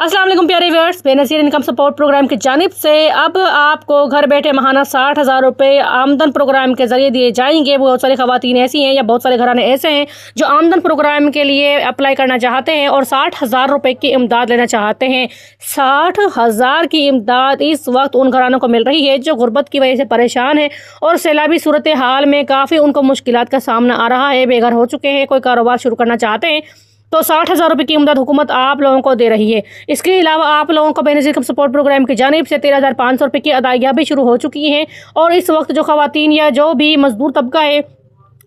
अस्सलाम वालेकुम प्यारे viewers, Benazir income support programme की जानिब से अब आपको घर बैठे माहाना 60,000 रुपये आमदन प्रोग्राम के ज़रिए दिए जाएंगे। बहुत सारी ख़वातीन ऐसी हैं या बहुत सारे घराने ऐसे हैं जो आमदन प्रोग्राम के लिए अप्लाई करना चाहते हैं और 60,000 रुपये की इमदाद लेना चाहते हैं। 60,000 की इमदाद इस वक्त उन घरानों को मिल रही है जो गुर्बत की वजह से परेशान है और सैलाबी सूरत हाल में काफ़ी उनको मुश्किलात का सामना आ रहा है, बेघर हो चुके हैं, कोई कारोबार शुरू करना चाहते हैं तो 60,000 रुपये की इमदाद हुकूमत आप लोगों को दे रही है। इसके अलावा आप लोगों को बेनज़ीर इनकम सपोर्ट प्रोग्राम की जानिब से 13,500 रुपये की अदायगियाँ भी शुरू हो चुकी हैं और इस वक्त जो ख़वातीन या जो भी मजदूर तबका है,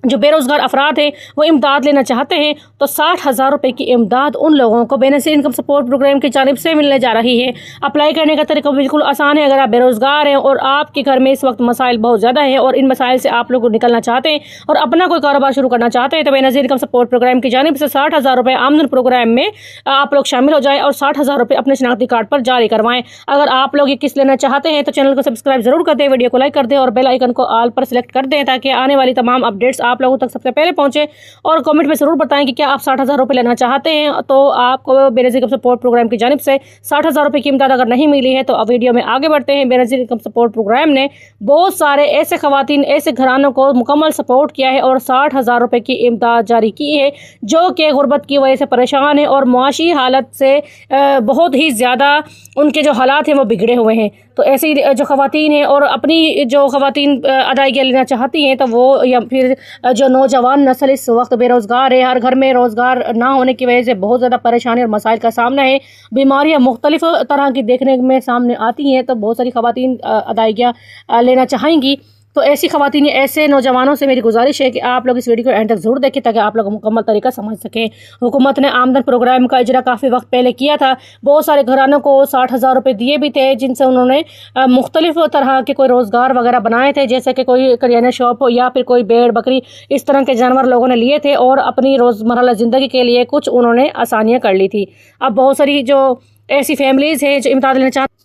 जो बेरोज़गार अफराद हैं, वो इमदाद लेना चाहते हैं तो 60,000 रुपये की इमदाद उन लोगों को बेनज़ीर इनकम सपोर्ट प्रोग्राम की जानिब से मिलने जा रही है। अप्लाई करने का तरीका बिल्कुल आसान है। अगर आप बेरोज़गार हैं और आपके घर में इस वक्त मसाइल बहुत ज़्यादा हैं और इन मसाइल से आप लोग निकलना चाहते हैं और अपना कोई कारोबार शुरू करना चाहते हैं तो बेनज़ीर इनकम सपोर्ट प्रोग्राम की जानिब से 60,000 रुपये आमदन प्रोग्राम में आप लोग शामिल हो जाएँ और 60,000 रुपये अपने शनाख्ती कार्ड पर जारी करवाएँ। अगर आप लोग ये किस्त लेना चाहते हैं तो चैनल को सब्सक्राइब ज़रूर कर दें, वीडियो को लाइक कर दें और बेल आइकन को ऑल पर सेलेक्ट कर दें ताकि आने वाली तमाम अपडेट्स आप लोगों तक सबसे पहले पहुंचे। और कमेंट में जरूर बताएं कि क्या आप 60,000 रुपये लेना चाहते हैं तो आपको बेनज़ीर इनकम सपोर्ट प्रोग्राम की जानिब से 60,000 रुपये की इमदाद अगर नहीं मिली है तो अब वीडियो में आगे बढ़ते हैं। बेनज़ीर इनकम सपोर्ट प्रोग्राम ने बहुत सारे ऐसे ख़वातीन ऐसे घरानों को मुकम्मल सपोर्ट किया है और 60,000 रुपये की इमदाद जारी की है जो कि गुर्बत की वजह से परेशान है और मुआशी हालत से बहुत ही ज़्यादा उनके जो हालात हैं वो बिगड़े हुए हैं। तो ऐसी जो ख़वातीन हैं और अपनी जो ख़वातीन अदायगियाँ लेना चाहती हैं तो वो या फिर जो नौजवान नस्ल इस वक्त बेरोज़गार है, हर घर में रोज़गार ना होने की वजह से बहुत ज़्यादा परेशानी और मसाइल का सामना है, बीमारियाँ मुख्तलिफ़ तरह की देखने में सामने आती हैं तो बहुत सारी ख़वातीन अदायगियाँ लेना चाहेंगी। तो ऐसी ख़वातीन ऐसे नौजवानों से मेरी गुजारिश है कि आप लोग इस वीडियो को एंड तक ज़रूर देखें ताकि आप लोग मुकम्मल तरीका समझ सकें। हुकूमत ने आमदन प्रोग्राम का इजरा काफ़ी वक्त पहले किया था, बहुत सारे घरानों को 60,000 रुपये दिए भी थे जिनसे उन्होंने मुख्तलिफ़ तरह के कोई रोज़गार वगैरह बनाए थे, जैसे कि कोई करियाना शॉप हो या फिर कोई भेड़ बकरी इस तरह के जानवर लोगों ने लिए थे और अपनी रोज़मर्रा ज़िंदगी के लिए कुछ उन्होंने आसानियाँ कर ली थी। अब बहुत सारी जो ऐसी फैमिलीज़ हैं जो इमदाद लेना चाहती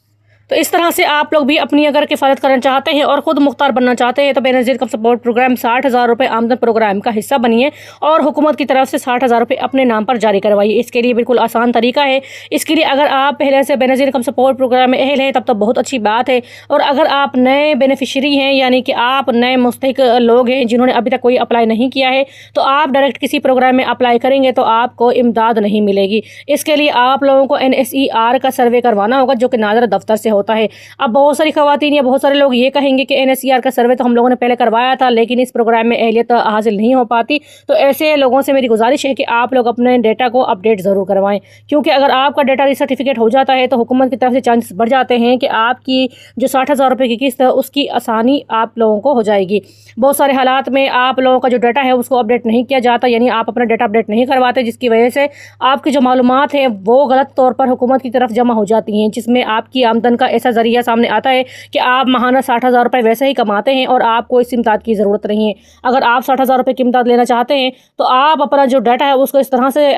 तो इस तरह से आप लोग भी अपनी अगर किफ़ायत करना चाहते हैं और ख़ुद मुख्तार बनना चाहते हैं तो बेनज़ीर इनकम सपोर्ट प्रोग्राम 60,000 रुपये आमदन प्रोग्राम का हिस्सा बनिए और हुकूमत की तरफ से 60,000 रुपये अपने नाम पर जारी करवाइए। इसके लिए बिल्कुल आसान तरीका है। इसके लिए अगर आप पहले से बेनज़ीर इनकम सपोर्ट प्रोग्राम में अहल हैं तब तो बहुत अच्छी बात है और अगर आप नए बेनिफिशरी हैं यानी कि आप नए मुस्तहिक लोग हैं जिन्होंने अभी तक कोई अप्लाई नहीं किया है तो आप डायरेक्ट किसी प्रोग्राम में अप्लाई करेंगे तो आपको इमदाद नहीं मिलेगी। इसके लिए आप लोगों को NSER का सर्वे करवाना होगा जो कि नाज़र दफ्तर से होता है। अब बहुत सारी ख़वातीन या बहुत सारे लोग ये कहेंगे कि NSER का सर्वे तो हम लोगों ने पहले करवाया था लेकिन इस प्रोग्राम में अहलियत हासिल नहीं हो पाती। तो ऐसे लोगों से मेरी गुजारिश है कि आप लोग अपने डेटा को अपडेट ज़रूर करवाएं क्योंकि अगर आपका डेटा रिसर्टिफिकेट हो जाता है तो हुकूमत की तरफ से चांसेस बढ़ जाते हैं कि आपकी जो 60,000 रुपये की किस्त है उसकी आसानी आप लोगों को हो जाएगी। बहुत सारे हालात में आप लोगों का जो डाटा है उसको अपडेट नहीं किया जाता, यानी आप अपना डाटा अपडेट नहीं करवाते जिसकी वजह से आपकी जो मालूमात हैं वो गलत तौर पर हुकूमत की तरफ जमा हो जाती हैं जिसमें आपकी आमदन का ऐसा ज़रिया सामने आता है कि आप माहाना 60,000 रुपये वैसे ही कमाते हैं और आपको इस इमदाद की ज़रूरत नहीं है। अगर आप 60,000 रुपये की इमदाद लेना चाहते हैं तो आप अपना जो डाटा है उसको इस तरह से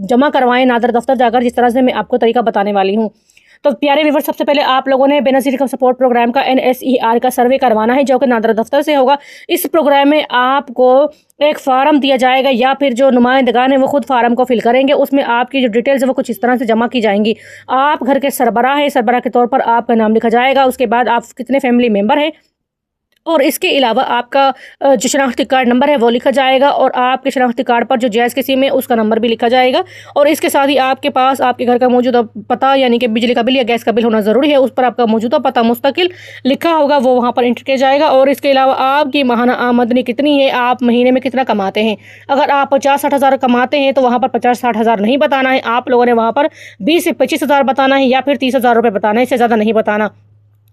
जमा करवाएं नाज़र दफ्तर जाकर, जिस तरह से मैं आपको तरीका बताने वाली हूँ। तो प्यारे व्यूअर्स, सबसे पहले आप लोगों ने बेनज़ीर इनकम सपोर्ट प्रोग्राम का NSER का सर्वे करवाना है जो कि नाज़र दफ्तर से होगा। इस प्रोग्राम में आपको एक फ़ार्म दिया जाएगा या फिर जो नुमाइंदगान है वो खुद फार्म को फिल करेंगे। उसमें आपकी जो डिटेल्स है वो कुछ इस तरह से जमा की जाएंगी। आप घर के सरबराह हैं, सरबराह के तौर पर आपका नाम लिखा जाएगा, उसके बाद आप कितने फैमिली मेम्बर हैं और इसके अलावा आपका जो शनाख्ती कार्ड नंबर है वो लिखा जाएगा और आपके शनाख्ती कार्ड पर जो जायज़ की सिम है उसका नंबर भी लिखा जाएगा और इसके साथ ही आपके पास आपके घर का मौजूदा पता यानी कि बिजली का बिल या गैस का बिल होना ज़रूरी है। उस पर आपका मौजूदा पता मुस्तकिल लिखा होगा, वो वहाँ पर इंटर किया जाएगा। और इसके अलावा आपकी माहाना आमदनी कितनी है, आप महीने में कितना कमाते हैं। अगर आप 50-60 हज़ार कमाते हैं तो वहाँ पर 50-60 हज़ार नहीं बताना है, आप लोगों ने वहाँ पर 20 से 25 हज़ार बताना है या फिर 30,000 रुपये बताना है, इससे ज़्यादा नहीं बताना।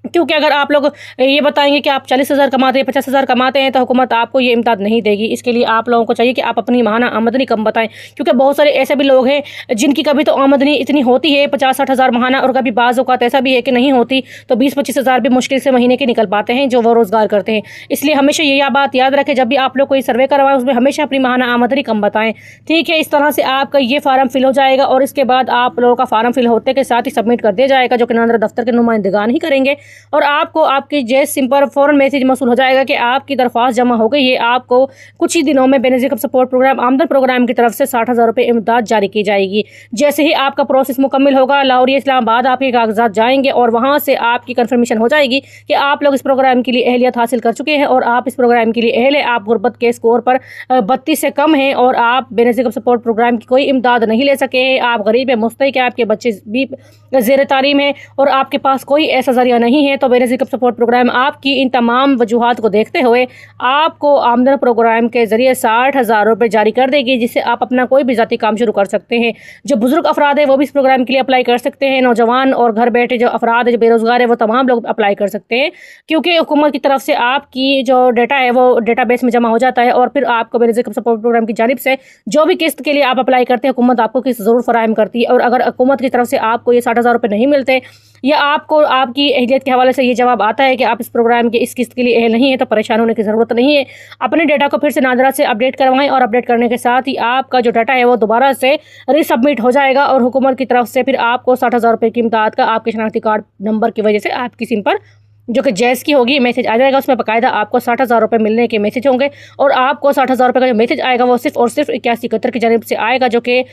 क्योंकि अगर आप लोग ये बताएंगे कि आप 40,000 कमाते हैं, 50,000 कमाते हैं तो हुकूमत आपको ये इमदाद नहीं देगी। इसके लिए आप लोगों को चाहिए कि आप अपनी माहाना आमदनी कम बताएं क्योंकि बहुत सारे ऐसे भी लोग हैं जिनकी कभी तो आमदनी इतनी होती है 50-60 हज़ार माहाना और कभी बाज़ औक़ात ऐसा भी है कि नहीं होती, तो 20-25 हज़ार भी मुश्किल से महीने के निकल पाते हैं जो वो रोज़गार करते हैं। इसलिए हमेशा ये बात याद रखें, जब भी आप लोग कोई सर्वे करवाएं उसमें हमेशा अपनी माहाना आमदनी कम बताएं, ठीक है। इस तरह से आपका ये फार्म फिल हो जाएगा और इसके बाद आप लोगों का फार्म फिल होते के साथ ही सबमिट कर दिया जाएगा जो कि नाज़र दफ्तर के नुमाइंदगान ही करेंगे। और आपको आपकी जैज सिम पर फ़ौरन मैसेज मौसूल हो जाएगा कि आपकी दरख्वास्त जमा हो गई है। आपको कुछ ही दिनों में बेनज़ीर इनकम सपोर्ट प्रोग्राम आमदन प्रोग्राम की तरफ से 60,000 रुपये इमदाद जारी की जाएगी। जैसे ही आपका प्रोसेस मुकम्मल होगा, लाहौर या इस्लामाबाद आपके कागजात जाएंगे और वहाँ से आपकी कन्फर्मेशन हो जाएगी कि आप लोग इस प्रोग्राम के लिए अहलियत हासिल कर चुके हैं और आप इस प्रोग्राम के लिए अहल है। आप गुर्बत के स्कोर पर 32 से कम हैं और आप बेनज़ीर इनकम सपोर्ट प्रोग्राम की कोई इमदाद नहीं ले सके हैं। आप गरीब है, मुस्तहिक है, आपके बच्चे भी ज़ेर तालीम है और आपके पास कोई ऐसा ज़रिया नहीं है, तो बेनज़ीर इनकम सपोर्ट प्रोग्राम आपकी इन तमाम वजूहात को देखते हुए आपको आमदन प्रोग्राम के ज़रिए 60,000 रुपये जारी कर देगी, जिससे आप अपना कोई भी ज़ाती काम शुरू कर सकते हैं। जो बुजुर्ग अफराद है वो भी इस प्रोग्राम के लिए अप्लाई कर सकते हैं। नौजवान और घर बैठे जो अफराद है, जो बेरोज़गार है, वो तमाम लोग अप्लाई कर सकते हैं, क्योंकि हुकूमत की तरफ से आपकी जो डाटा है वो डेटाबेस में जमा हो जाता है और फिर आपको बेनज़ीर इनकम सपोर्ट प्रोग्राम की जानिब से जो भी किस्त के लिए आप अप्लाई करते हैं, हुकूमत आपको किस्त ज़रूर फराहम करती है। और अगर हुकूमत की तरफ से आपको ये 60,000 रुपये नहीं मिलते या आपको आपकी अहलियत के हवाले से ये जवाब आता है कि आप इस प्रोग्राम के इस किस्त के लिए अहल नहीं है, तो परेशान होने की ज़रूरत नहीं है। अपने डाटा को फिर से नादरा से अपडेट करवाएं और अपडेट करने के साथ ही आपका जो डाटा है वो दोबारा से रीसबमिट हो जाएगा और हुकूमत की तरफ से फिर आपको 60,000 रुपये की इमदाद का आपके शनाख्ती कार्ड नंबर की वजह से आपकी सिम पर जो कि जैज़ की होगी मैसेज आ जाएगा। उसमें बाकायदा आपको 60,000 रुपये मिलने के मैसेज होंगे और आपको 60,000 रुपये का जो मैसेज आएगा वो सिर्फ और सिर्फ 8171 की जानिब से आएगा, जो कि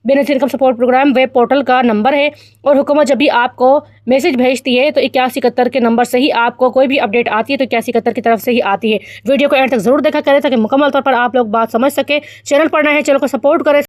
Benazir income support program web portal का नंबर है। और हुकूमत जब भी आपको मैसेज भेजती है तो 8171 के नंबर से ही आपको कोई भी अपडेट आती है, तो 8171 की तरफ से ही आती है। वीडियो को एंड तक ज़रूर देखा करें ताकि मुकम्मल तौर पर आप लोग बात समझ सकें। चैनल पर नए हैं, चैनल को सपोर्ट करें।